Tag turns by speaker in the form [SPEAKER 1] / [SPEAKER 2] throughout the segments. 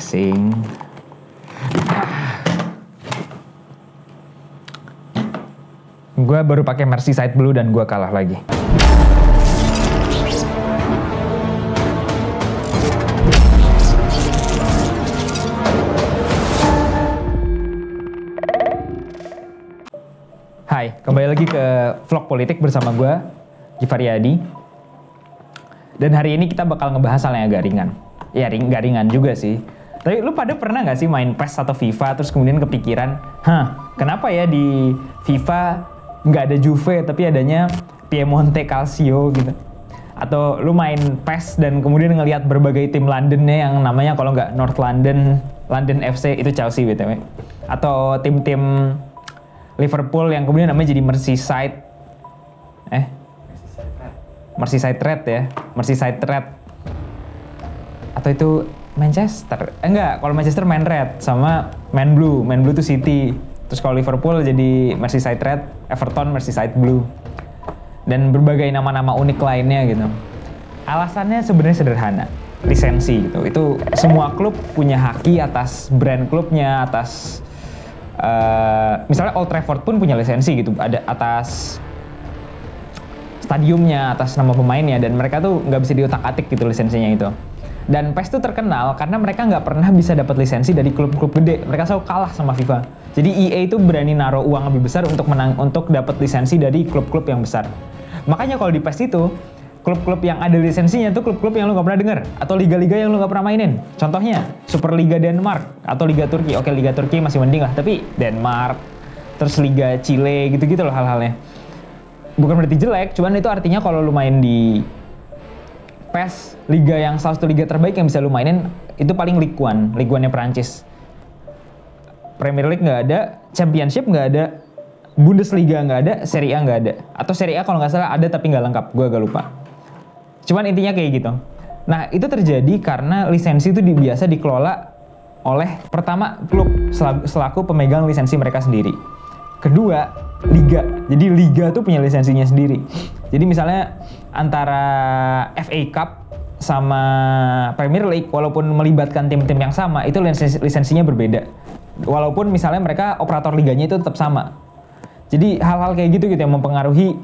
[SPEAKER 1] refreshing. Gue baru pakai Merseyside Blue dan gue kalah lagi. Hai, kembali lagi ke vlog politik bersama gue, Givari Adi. Dan hari ini kita bakal ngebahas hal yang agak ringan. Ya, gak ringan juga sih. Tapi lu pada pernah gak sih main PES atau FIFA terus kemudian kepikiran, kenapa ya di FIFA nggak ada Juve tapi adanya Piemonte Calcio gitu? Atau lu main PES dan kemudian ngelihat berbagai tim Londonnya yang namanya kalau nggak North London, London FC itu Chelsea BTW. Atau tim-tim Liverpool yang kemudian namanya jadi Merseyside Red ya, Merseyside Red. Atau itu Manchester? Enggak, kalau Manchester main Red sama main Blue tuh City. Terus kalau Liverpool jadi Merseyside Red, Everton Merseyside Blue. Dan berbagai nama-nama unik lainnya gitu. Alasannya sebenarnya sederhana, lisensi gitu. Itu semua klub punya haki atas brand klubnya, atas misalnya Old Trafford pun punya lisensi gitu, ada atas stadiumnya, atas nama pemainnya, dan mereka tuh nggak bisa diotak-atik gitu lisensinya itu. Dan PES tuh terkenal karena mereka nggak pernah bisa dapat lisensi dari klub-klub gede, mereka selalu kalah sama FIFA. Jadi EA itu berani naruh uang lebih besar untuk dapat lisensi dari klub-klub yang besar. Makanya kalau di PES itu klub-klub yang ada lisensinya tuh klub-klub yang lu nggak pernah dengar atau liga-liga yang lu nggak pernah mainin. Contohnya Superliga Denmark atau Liga Turki. Oke, Liga Turki masih mending lah, tapi Denmark, terus Liga Chile gitu-gitu loh hal-halnya. Bukan berarti jelek, cuman itu artinya kalau lu main di PES, liga yang salah satu liga terbaik yang bisa lu mainin itu paling Ligue 1, Ligue 1-nya Perancis. Premier League nggak ada, Championship nggak ada, Bundesliga nggak ada, Serie A nggak ada. Atau Serie A kalau nggak salah ada tapi nggak lengkap, gue agak lupa. Cuman intinya kayak gitu. Nah, itu terjadi karena lisensi itu biasa dikelola oleh pertama klub selaku pemegang lisensi mereka sendiri. Kedua, liga. Jadi liga tuh punya lisensinya sendiri. Jadi misalnya antara FA Cup sama Premier League walaupun melibatkan tim-tim yang sama, itu lisensinya berbeda. Walaupun misalnya mereka operator liganya itu tetap sama. Jadi hal-hal kayak gitu yang mempengaruhi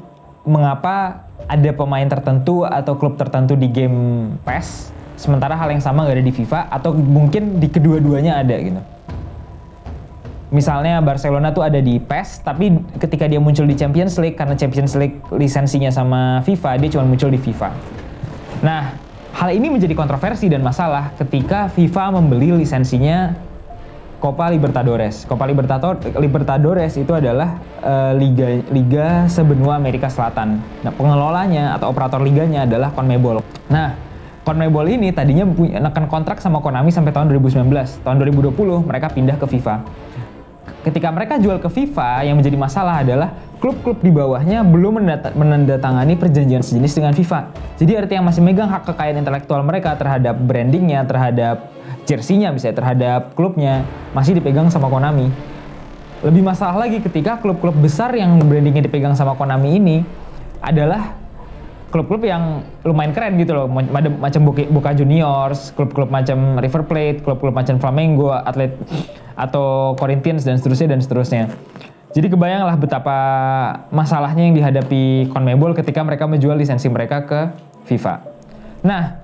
[SPEAKER 1] mengapa ada pemain tertentu atau klub tertentu di game PES, sementara hal yang sama nggak ada di FIFA, atau mungkin di kedua-duanya ada gitu. Misalnya Barcelona tuh ada di PES, tapi ketika dia muncul di Champions League, karena Champions League lisensinya sama FIFA, dia cuma muncul di FIFA. Nah, hal ini menjadi kontroversi dan masalah ketika FIFA membeli lisensinya Copa Libertadores. Copa Libertadores itu adalah liga sebenua Amerika Selatan. Nah, pengelolanya atau operator liganya adalah CONMEBOL. Nah, CONMEBOL ini tadinya nekan kontrak sama Konami sampai tahun 2019. Tahun 2020 mereka pindah ke FIFA. Ketika mereka jual ke FIFA, yang menjadi masalah adalah klub-klub di bawahnya belum menandatangani perjanjian sejenis dengan FIFA. Jadi artinya yang masih megang hak kekayaan intelektual mereka terhadap brandingnya, terhadap jersey-nya, misalnya terhadap klubnya, masih dipegang sama Konami. Lebih masalah lagi ketika klub-klub besar yang brandingnya dipegang sama Konami ini adalah klub-klub yang lumayan keren gitu loh, macam Boca Juniors, klub-klub macam River Plate, klub-klub macam Flamengo, atau Corinthians dan seterusnya. Jadi kebayanglah betapa masalahnya yang dihadapi CONMEBOL ketika mereka menjual lisensi mereka ke FIFA. Nah,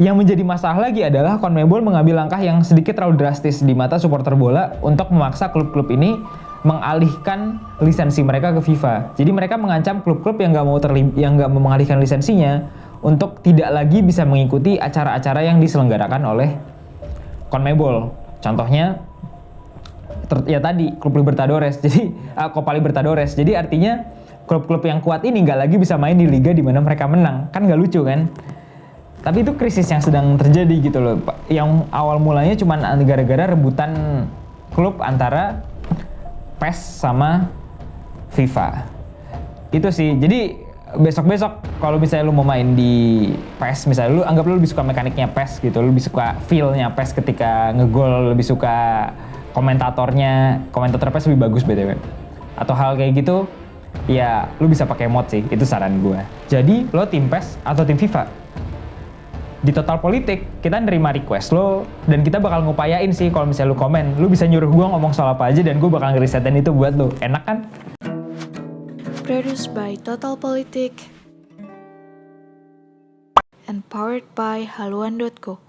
[SPEAKER 1] yang menjadi masalah lagi adalah CONMEBOL mengambil langkah yang sedikit terlalu drastis di mata supporter bola untuk memaksa klub-klub ini mengalihkan lisensi mereka ke FIFA. Jadi mereka mengancam klub-klub yang nggak mau mengalihkan lisensinya untuk tidak lagi bisa mengikuti acara-acara yang diselenggarakan oleh CONMEBOL. Contohnya ya tadi klub Libertadores, jadi Copa Libertadores. Jadi artinya klub-klub yang kuat ini nggak lagi bisa main di liga di mana mereka menang. Kan nggak lucu kan? Tapi itu krisis yang sedang terjadi gitu loh. Yang awal mulanya cuma gara-gara rebutan klub antara PES sama FIFA. Itu sih. Jadi besok-besok kalau misalnya lu mau main di PES, misalnya lu anggap lu lebih suka mekaniknya PES gitu, lu lebih suka feel-nya PES ketika ngegol, lebih suka komentator PES lebih bagus BTW. Atau hal kayak gitu, ya lu bisa pakai mod sih, itu saran gue. Jadi lo tim PES atau tim FIFA? di Total Politik kita nerima request lo dan kita bakal ngupayain sih kalau misalnya lu komen, lu bisa nyuruh gue ngomong soal apa aja dan gue bakal ngerisetin itu buat lo. Enak kan?
[SPEAKER 2] Produced by Total Politik and powered by haluan.co.